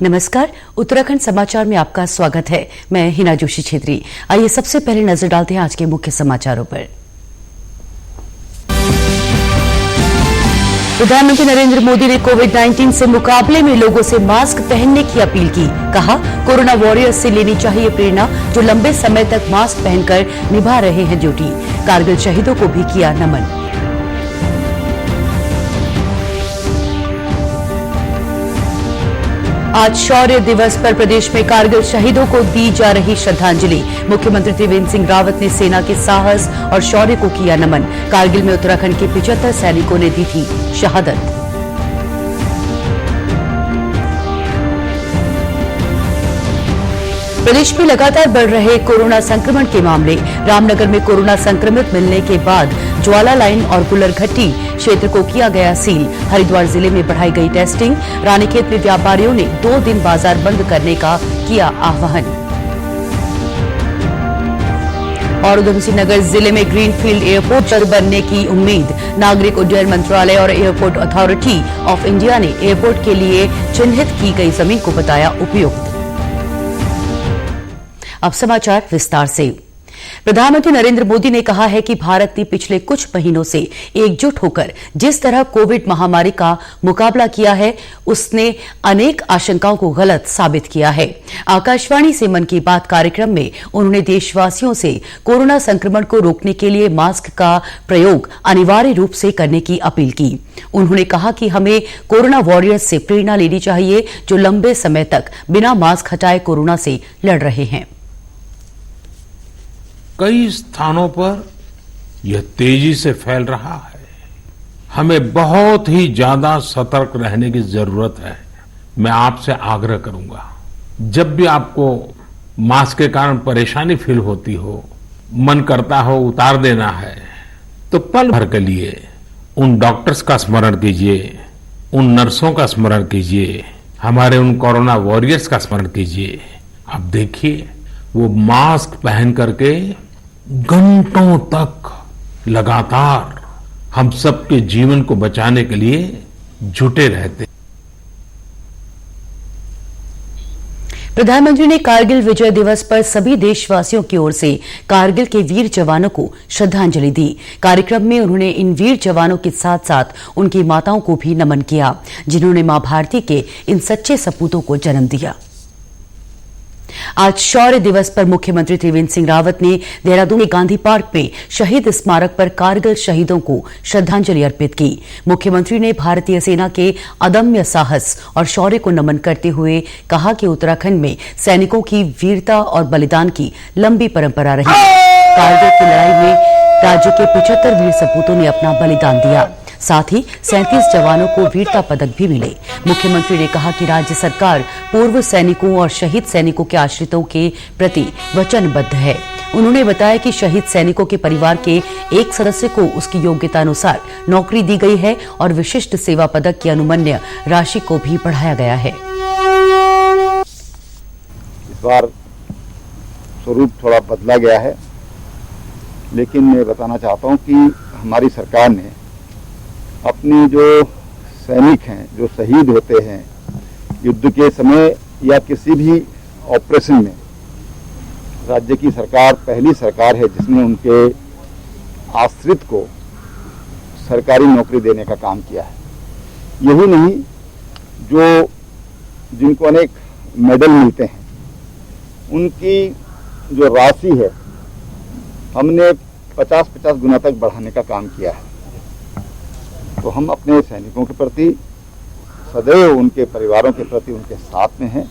नमस्कार, उत्तराखंड समाचार में आपका स्वागत है। मैं हिना जोशी छेत्री। आइए सबसे पहले नजर डालते हैं आज के मुख्य समाचारों पर। प्रधानमंत्री नरेंद्र मोदी ने कोविड-19 से मुकाबले में लोगों से मास्क पहनने की अपील की। कहा, कोरोना वॉरियर्स से लेनी चाहिए प्रेरणा, जो लंबे समय तक मास्क पहनकर निभा रहे हैं ड्यूटी। कारगिल शहीदों को भी किया नमन। आज शौर्य दिवस पर प्रदेश में कारगिल शहीदों को दी जा रही श्रद्धांजलि। मुख्यमंत्री त्रिवेंद्र सिंह रावत ने सेना के साहस और शौर्य को किया नमन। कारगिल में उत्तराखंड के 75 सैनिकों ने दी थी शहादत। प्रदेश में लगातार बढ़ रहे कोरोना संक्रमण के मामले। रामनगर में कोरोना संक्रमित मिलने के बाद ज्वाला लाइन और गुलरघट्टी क्षेत्र को किया गया सील। हरिद्वार जिले में बढ़ाई गई टेस्टिंग। रानीखेत में व्यापारियों ने 2 दिन बाजार बंद करने का किया आह्वान। और उधमसिंह नगर जिले में ग्रीनफील्ड एयरपोर्ट बनने की उम्मीद। नागरिक उड्डयन मंत्रालय और एयरपोर्ट अथॉरिटी ऑफ इंडिया ने एयरपोर्ट के लिए चिन्हित की गई जमीन को बताया उपयुक्त। अब समाचार विस्तार से। प्रधानमंत्री नरेंद्र मोदी ने कहा है कि भारत ने पिछले कुछ महीनों से एकजुट होकर जिस तरह कोविड महामारी का मुकाबला किया है, उसने अनेक आशंकाओं को गलत साबित किया है। आकाशवाणी से मन की बात कार्यक्रम में उन्होंने देशवासियों से कोरोना संक्रमण को रोकने के लिए मास्क का प्रयोग अनिवार्य रूप से करने की अपील की। उन्होंने कहा कि हमें कोरोना वॉरियर्स से प्रेरणा लेनी चाहिए, जो लंबे समय तक बिना मास्क हटाए कोरोना से लड़ रहे हैं। कई स्थानों पर यह तेजी से फैल रहा है। हमें बहुत ही ज्यादा सतर्क रहने की जरूरत है। मैं आपसे आग्रह करूंगा, जब भी आपको मास्क के कारण परेशानी फील होती हो, मन करता हो उतार देना है, तो पल भर के लिए उन डॉक्टर्स का स्मरण कीजिए, उन नर्सों का स्मरण कीजिए, हमारे उन कोरोना वॉरियर्स का स्मरण कीजिए। आप देखिए, वो मास्क पहन करके घंटों तक लगातार हम सबके जीवन को बचाने के लिए जुटे रहते। प्रधानमंत्री ने कारगिल विजय दिवस पर सभी देशवासियों की ओर से कारगिल के वीर जवानों को श्रद्धांजलि दी। कार्यक्रम में उन्होंने इन वीर जवानों के साथ साथ उनकी माताओं को भी नमन किया, जिन्होंने मां भारती के इन सच्चे सपूतों को जन्म दिया। आज शौर्य दिवस पर मुख्यमंत्री त्रिवेंद्र सिंह रावत ने देहरादून के गांधी पार्क में शहीद स्मारक पर कारगिल शहीदों को श्रद्धांजलि अर्पित की। मुख्यमंत्री ने भारतीय सेना के अदम्य साहस और शौर्य को नमन करते हुए कहा कि उत्तराखंड में सैनिकों की वीरता और बलिदान की लंबी परंपरा रही। कारगिल की लड़ाई में राज्य के 75 वीर सपूतों ने अपना बलिदान दिया। साथ ही 37 जवानों को वीरता पदक भी मिले। मुख्यमंत्री ने कहा कि राज्य सरकार पूर्व सैनिकों और शहीद सैनिकों के आश्रितों के प्रति वचनबद्ध है। उन्होंने बताया कि शहीद सैनिकों के परिवार के एक सदस्य को उसकी योग्यता अनुसार नौकरी दी गई है और विशिष्ट सेवा पदक की अनुमन्य राशि को भी बढ़ाया गया है। इस बार स्वरूप थोड़ा बदला गया है, लेकिन मैं बताना चाहता हूं कि हमारी सरकार ने अपनी जो सैनिक हैं, जो शहीद होते हैं युद्ध के समय या किसी भी ऑपरेशन में, राज्य की सरकार पहली सरकार है जिसने उनके आश्रित को सरकारी नौकरी देने का काम किया है। यही नहीं, जो जिनको अनेक मेडल मिलते हैं, उनकी जो राशि है हमने 50-50 गुना तक बढ़ाने का काम किया है। तो हम अपने सैनिकों के प्रति सदैव, उनके परिवारों के प्रति उनके साथ में हैं।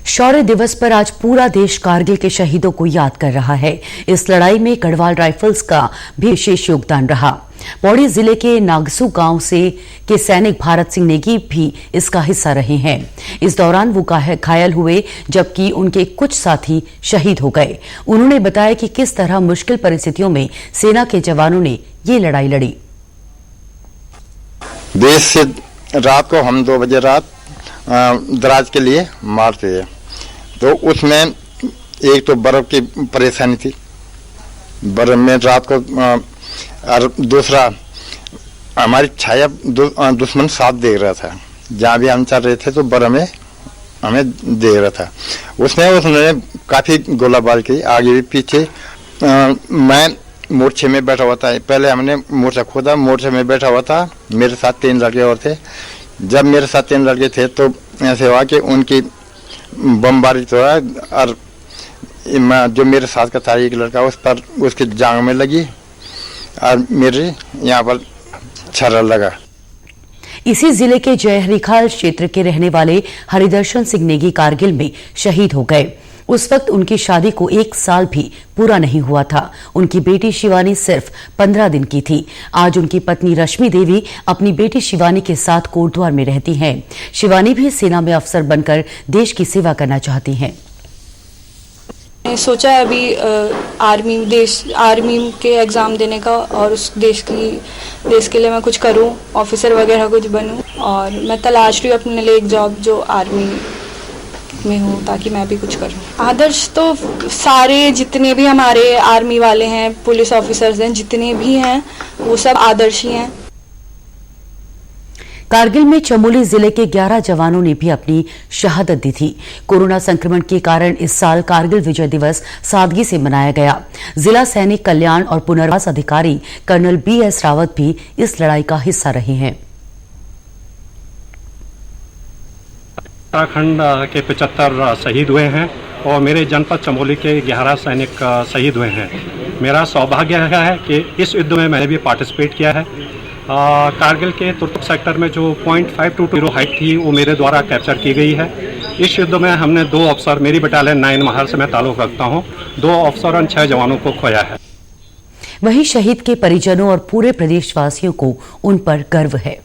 शौर्य दिवस पर आज पूरा देश कारगिल के शहीदों को याद कर रहा है। इस लड़ाई में गढ़वाल राइफल्स का भी विशेष योगदान रहा। पौड़ी जिले के नागसू गांव से के सैनिक भारत सिंह नेगी भी इसका हिस्सा रहे हैं। इस दौरान वो घायल हुए, जबकि उनके कुछ साथी शहीद हो गए। उन्होंने बताया कि किस तरह मुश्किल परिस्थितियों में सेना के जवानों ने ये लड़ाई लड़ी। देश से रात को हम 2 बजे रात दराज के लिए मारते हैं, तो उसमें एक तो बर्फ की परेशानी थी, बर्फ में रात को, और दूसरा हमारी छाया दुश्मन साथ देख रहा था। जहाँ भी हम चल रहे थे तो बर्फ में हमें देख रहा था। उसने काफी गोलाबारी की, आगे भी पीछे। मैं मोर्चे में बैठा हुआ था, पहले हमने मोर्चा खोदा, मोर्चे में बैठा हुआ था, मेरे साथ 3 लड़के और थे। जब मेरे साथ 3 लड़के थे तो ऐसे हुआ कि उनकी बमबारी तो है, और जो मेरे साथ का था एक लड़का, उस पर उसकी जांग में लगी और मेरे यहाँ पर छर्रा लगा। इसी जिले के जयहरीखाल क्षेत्र के रहने वाले हरिदर्शन सिंह नेगी कारगिल में शहीद हो गए। उस वक्त उनकी शादी को 1 साल भी पूरा नहीं हुआ था। उनकी बेटी शिवानी सिर्फ 15 दिन की थी। आज उनकी पत्नी रश्मि देवी अपनी बेटी शिवानी के साथ कोटद्वार में रहती हैं। शिवानी भी सेना में अफसर बनकर देश की सेवा करना चाहती हैं। सोचा है अभी आर्मी के एग्ज़ाम देने का, और उस देश के लिए मैं कुछ करूं, ऑफिसर वगैरह कुछ बनूं। और मैं तलाश रही हूँ अपने लिए एक जॉब जो आर्मी में हो, ताकि मैं भी कुछ करूं। आदर्श तो सारे जितने भी हमारे आर्मी वाले हैं, पुलिस ऑफिसर्स हैं, जितने भी हैं वो सब आदर्श ही हैं। कारगिल में चमोली जिले के 11 जवानों ने भी अपनी शहादत दी थी। कोरोना संक्रमण के कारण इस साल कारगिल विजय दिवस सादगी से मनाया गया। जिला सैनिक कल्याण और पुनर्वास अधिकारी कर्नल BS रावत भी इस लड़ाई का हिस्सा रहे हैं। उत्तराखंड के 75 शहीद हुए हैं और मेरे जनपद चमोली के 11 सैनिक शहीद हुए हैं। मेरा सौभाग्य है कि इस युद्ध में मैंने भी पार्टिसिपेट किया है। कारगिल के तुर्तुक सेक्टर में जो 0.520 हाइट थी वो मेरे द्वारा कैप्चर की गई है। इस युद्ध में हमने 2 अफसर, मेरी बटालियन 9 महार से मैं ताल्लुक रखता हूँ, 2 अफसर और 6 जवानों को खोया है। वहीं शहीद के परिजनों और पूरे प्रदेशवासियों को उन पर गर्व है।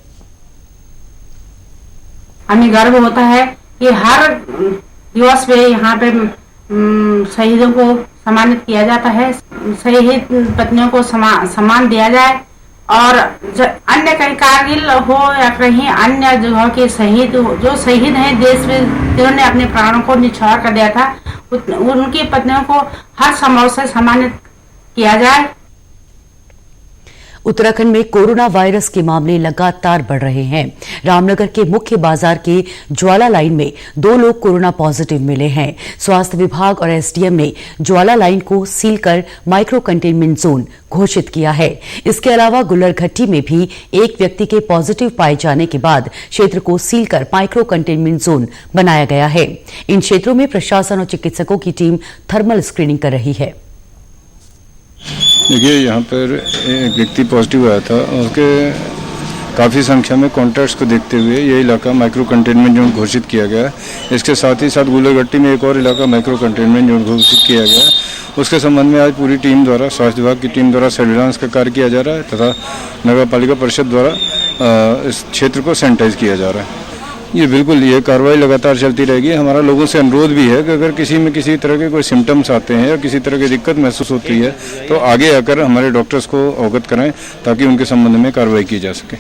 हमें गर्व होता है कि हर दिवस पे यहाँ पे शहीदों को सम्मानित किया जाता है, शहीद पत्नियों को सम्मान दिया जाए। और अन्य कहीं कारगिल हो या कहीं अन्य जगहों के शहीद जो शहीद हैं देश में, जिन्होंने अपने प्राणों को न्यौछावर कर दिया था, उनकी पत्नियों को हर संभव से सम्मानित किया जाए। उत्तराखंड में कोरोना वायरस के मामले लगातार बढ़ रहे हैं। रामनगर के मुख्य बाजार के ज्वाला लाइन में 2 लोग कोरोना पॉजिटिव मिले हैं। स्वास्थ्य विभाग और SDM ने ज्वाला लाइन को सील कर माइक्रो कंटेनमेंट जोन घोषित किया है। इसके अलावा गुल्लरघट्टी में भी एक व्यक्ति के पॉजिटिव पाए जाने के बाद क्षेत्र को सील कर माइक्रो कंटेनमेंट जोन बनाया गया है। इन क्षेत्रों में प्रशासन और चिकित्सकों की टीम थर्मल स्क्रीनिंग कर रही है। देखिए, यहाँ पर एक व्यक्ति पॉजिटिव आया था, उसके काफ़ी संख्या में कॉन्टैक्ट्स को देखते हुए ये इलाका माइक्रो कंटेनमेंट जोन घोषित किया गया है। इसके साथ ही साथ गुल्लरघट्टी में एक और इलाका माइक्रो कंटेनमेंट जोन घोषित किया गया है। उसके संबंध में आज पूरी टीम द्वारा, स्वास्थ्य विभाग की टीम द्वारा सर्विलांस का कार्य किया जा रहा है तथा नगर पालिका परिषद द्वारा इस क्षेत्र को सैनिटाइज किया जा रहा है। ये बिल्कुल, ये कार्रवाई लगातार चलती रहेगी। हमारा लोगों से अनुरोध भी है कि अगर किसी में किसी तरह के कोई सिम्टम्स आते हैं या किसी तरह की दिक्कत महसूस होती है तो आगे आकर हमारे डॉक्टर्स को अवगत कराएं ताकि उनके संबंध में कार्रवाई की जा सके।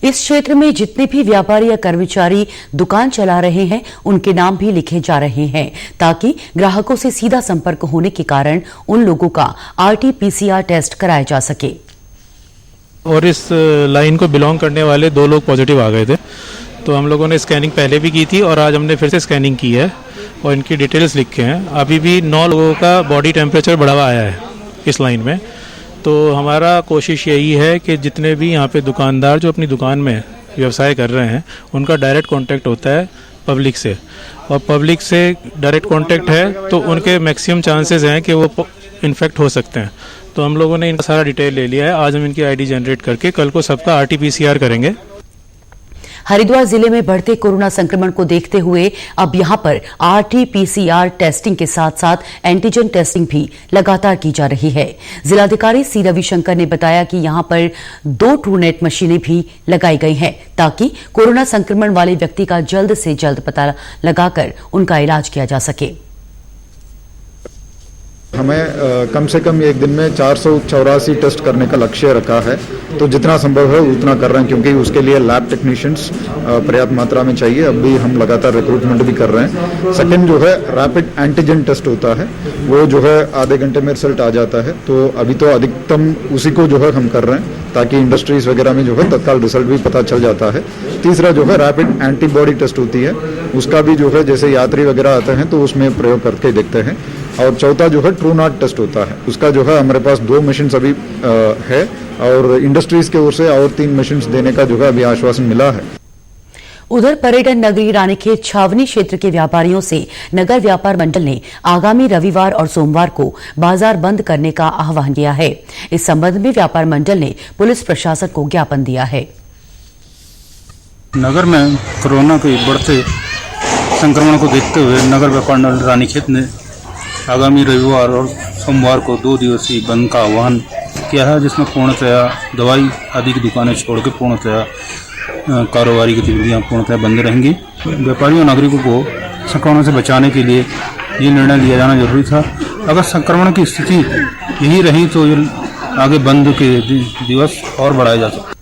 इस क्षेत्र में जितने भी व्यापारी या कर्मचारी दुकान चला रहे हैं उनके नाम भी लिखे जा रहे हैं ताकि ग्राहकों से सीधा संपर्क होने के कारण उन लोगों का RT-PCR टेस्ट कराया जा सके। और इस लाइन को बिलोंग करने वाले 2 लोग पॉजिटिव आ गए थे, तो हम लोगों ने स्कैनिंग पहले भी की थी और आज हमने फिर से स्कैनिंग की है और इनकी डिटेल्स लिखे हैं। अभी भी 9 लोगों का बॉडी टेम्परेचर बढ़ा हुआ आया है इस लाइन में। तो हमारा कोशिश यही है कि जितने भी यहाँ पे दुकानदार जो अपनी दुकान में व्यवसाय कर रहे हैं उनका डायरेक्ट कांटेक्ट होता है पब्लिक से, और पब्लिक से डायरेक्ट कांटेक्ट है तो उनके मैक्सिमम चांसेस हैं कि वो इन्फेक्ट हो सकते हैं। तो हम लोगों ने इनका सारा डिटेल ले लिया है। आज हम इनकी ID जनरेट करके कल को सबका RT-PCR करेंगे। हरिद्वार जिले में बढ़ते कोरोना संक्रमण को देखते हुए अब यहां पर RT-PCR टेस्टिंग के साथ साथ एंटीजन टेस्टिंग भी लगातार की जा रही है। जिलाधिकारी C रविशंकर ने बताया कि यहां पर 2 TrueNet मशीनें भी लगाई गई हैं ताकि कोरोना संक्रमण वाले व्यक्ति का जल्द से जल्द पता लगाकर उनका इलाज किया जा सके। हमें कम से कम एक दिन में 484 टेस्ट करने का लक्ष्य रखा है, तो जितना संभव है उतना कर रहे हैं, क्योंकि उसके लिए लैब टेक्नीशियंस पर्याप्त मात्रा में चाहिए। अभी हम लगातार रिक्रूटमेंट भी कर रहे हैं। सेकंड जो है रैपिड एंटीजन टेस्ट होता है, वो जो है आधे घंटे में रिजल्ट आ जाता है, तो अभी तो अधिकतम उसी को जो है हम कर रहे हैं, ताकि इंडस्ट्रीज वगैरह में जो है तत्काल रिजल्ट भी पता चल जाता है। तीसरा जो है रैपिड एंटीबॉडी टेस्ट होती है, उसका भी जो है जैसे यात्री वगैरह आते हैं तो उसमें प्रयोग करके देखते हैं। और चौथा जो है ट्रू नॉट टेस्ट होता है, उसका जो है हमारे पास 2 मशीन अभी है, और इंडस्ट्रीज की ओर से और 3 मशीन देने का जो है अभी आश्वासन मिला है। उधर पर्यटन नगरी रानीखेत छावनी क्षेत्र के व्यापारियों से नगर व्यापार मंडल ने आगामी रविवार और सोमवार को बाजार बंद करने का आह्वान किया है। इस संबंध में व्यापार मंडल ने पुलिस प्रशासन को ज्ञापन दिया है। नगर में कोरोना के बढ़ते संक्रमण को देखते हुए नगर व्यापार मंडल रानीखेत ने आगामी रविवार और सोमवार को 2 दिवसीय बंद का आह्वान किया है, जिसमें पूर्णतया दवाई आदि की दुकानें छोड़ के पूर्णतया कारोबारी गतिविधियाँ पूर्णतः बंद रहेंगी। व्यापारियों और नागरिकों को संक्रमण से बचाने के लिए ये निर्णय लिया जाना जरूरी था। अगर संक्रमण की स्थिति यही रही तो ये आगे बंद के दिवस और बढ़ाए जा सकते।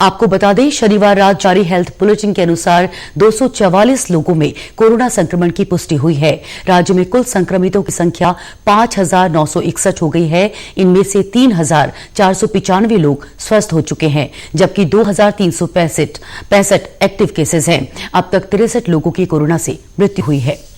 आपको बता दें, शनिवार रात जारी हेल्थ बुलेटिन के अनुसार 244 लोगों में कोरोना संक्रमण की पुष्टि हुई है। राज्य में कुल संक्रमितों की संख्या 5,961 हो गई है। इनमें से 3,495 लोग स्वस्थ हो चुके हैं, जबकि 2,365 एक्टिव केसेस हैं। अब तक 63 लोगों की कोरोना से मृत्यु हुई है।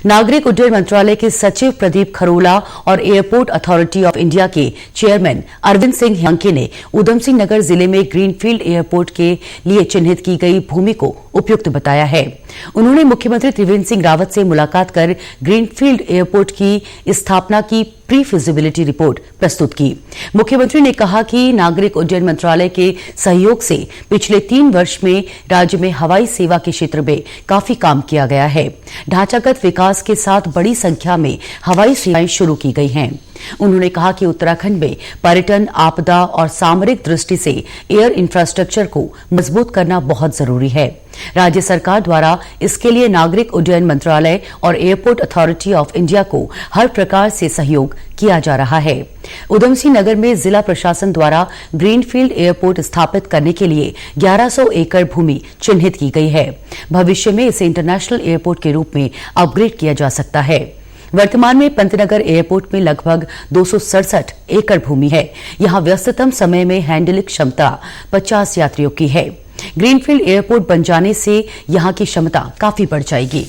नागरिक उड्डयन मंत्रालय के सचिव प्रदीप खरोला और एयरपोर्ट अथॉरिटी ऑफ इंडिया के चेयरमैन अरविंद सिंह ह्यांके ने ऊधम सिंह नगर जिले में ग्रीनफील्ड एयरपोर्ट के लिए चिन्हित की गई भूमि को उपयुक्त बताया है। उन्होंने मुख्यमंत्री त्रिवेंद्र सिंह रावत से मुलाकात कर ग्रीनफील्ड एयरपोर्ट की स्थापना की प्री फिजिबिलिटी रिपोर्ट प्रस्तुत की। मुख्यमंत्री ने कहा कि नागरिक उड्डयन मंत्रालय के सहयोग से पिछले 3 वर्ष में राज्य में हवाई सेवा के क्षेत्र में काफी काम किया गया है। ढांचागत विकास के साथ बड़ी संख्या में हवाई सेवाएं शुरू की गई हैं। उन्होंने कहा कि उत्तराखंड में पर्यटन, आपदा और सामरिक दृष्टि से एयर इंफ्रास्ट्रक्चर को मजबूत करना बहुत जरूरी है। राज्य सरकार द्वारा इसके लिए नागरिक उड्डयन मंत्रालय और एयरपोर्ट अथॉरिटी ऑफ इंडिया को हर प्रकार से सहयोग किया जा रहा है। ऊधम सिंह नगर में जिला प्रशासन द्वारा ग्रीनफील्ड एयरपोर्ट स्थापित करने के लिए 1100 एकड़ भूमि चिन्हित की गई है। भविष्य में इसे इंटरनेशनल एयरपोर्ट के रूप में अपग्रेड किया जा सकता है। वर्तमान में पंतनगर एयरपोर्ट में लगभग 267 एकड़ भूमि है। यहां व्यस्ततम समय में हैंडलिंग क्षमता 50 यात्रियों की है। ग्रीनफील्ड एयरपोर्ट बन जाने से यहां की क्षमता काफी बढ़ जाएगी।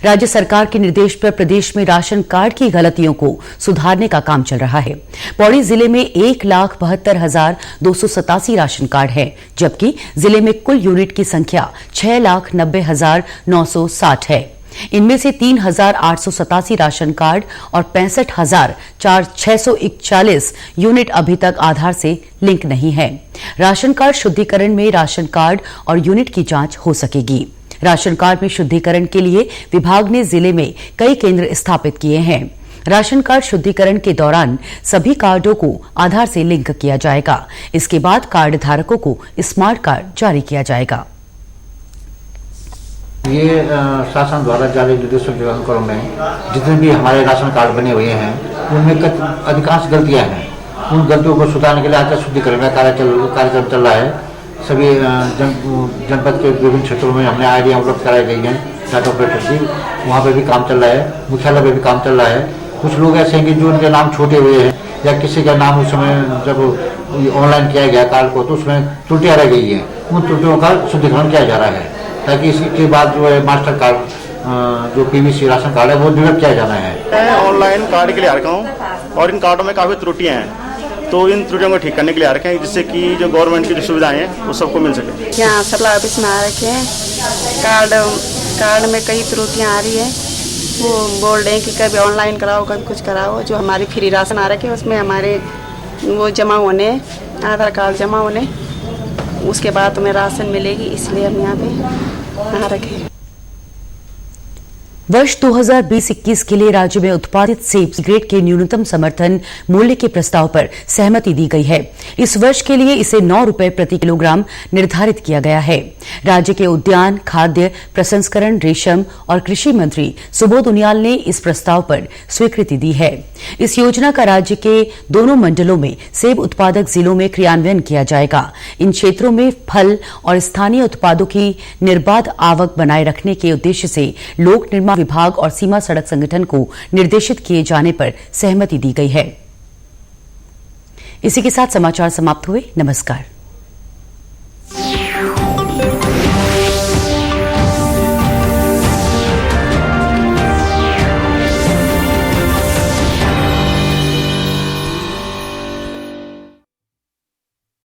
राज्य सरकार के निर्देश पर प्रदेश में राशन कार्ड की गलतियों को सुधारने का काम चल रहा है। पौड़ी जिले में 1,72,287 राशन कार्ड है, जबकि जिले में कुल यूनिट की संख्या 6,90,960 है। इनमें से 3,887 राशन कार्ड और 65,641 यूनिट अभी तक आधार से लिंक नहीं है। राशन कार्ड शुद्धिकरण में राशन कार्ड और यूनिट की जांच हो सकेगी। राशन कार्ड में शुद्धिकरण के लिए विभाग ने जिले में कई केंद्र स्थापित किए हैं। राशन कार्ड शुद्धिकरण के दौरान सभी कार्डों को आधार से लिंक किया जाएगा। इसके बाद कार्ड धारकों को स्मार्ट कार्ड जारी किया जाएगा। ये शासन द्वारा जारी निर्देशों के अनुक्रम में जितने भी हमारे राशन कार्ड बने हुए हैं उनमें अधिकांश गलतियां हैं। उन गलतियों को सुधारने के लिए आचार शुद्धिकरण का कार्यक्रम चल रहा है। सभी जनपद के विभिन्न क्षेत्रों में हमने आईडियाँ उपलब्ध कराई गई हैं डाटा ऑपरेटर की, वहाँ पे भी काम चल रहा है। मुख्यालय पे भी काम चल रहा है। कुछ लोग ऐसे हैं कि जो उनके नाम छोटे हुए हैं या किसी का नाम उस समय जब ऑनलाइन किया गया कार्ड को तो उसमें त्रुटियाँ रह गई हैं। उन त्रुटियों का शुद्धिकरण किया जा रहा है ताकि इसके बाद जो है मास्टर कार्ड जो पीवीसी राशन कार्ड है वो डेवलप किया जाना है। मैं ऑनलाइन कार्ड के लिए आ रखा हूँ और इन कार्डों में काफ़ी त्रुटियाँ हैं, तो इन त्रुटियों को ठीक करने के लिए आ रखे हैं जिससे कि जो गवर्नमेंट की जो सुविधाएं हैं वो सबको मिल सके। यहाँ सप्लाई ऑफिस में आ रखे हैं। कार्ड में कई त्रुटियाँ आ रही है। वो बोल रहे हैं कि कभी ऑनलाइन कराओ कभी कुछ कराओ। जो हमारी फ्री राशन आ रखे हैं उसमें हमारे वो जमा होने, आधार कार्ड जमा होने, उसके बाद तुम्हें राशन मिलेगी, इसलिए हम यहाँ पे आ रखे हैं। वर्ष 2020-21 के लिए राज्य में उत्पादित सेब ग्रेड के न्यूनतम समर्थन मूल्य के प्रस्ताव पर सहमति दी गई है। इस वर्ष के लिए इसे 9 रुपए प्रति किलोग्राम निर्धारित किया गया है। राज्य के उद्यान, खाद्य प्रसंस्करण, रेशम और कृषि मंत्री सुबोध उनियाल ने इस प्रस्ताव पर स्वीकृति दी है। इस योजना का राज्य के दोनों मंडलों में सेब उत्पादक जिलों में क्रियान्वयन किया जाएगा। इन क्षेत्रों में फल और स्थानीय उत्पादों की निर्बाध आवक बनाए रखने के उद्देश्य से लोक निर्माण विभाग और सीमा सड़क संगठन को निर्देशित किए जाने पर सहमति दी गई है। इसी के साथ समाचार समाप्त हुए। नमस्कार।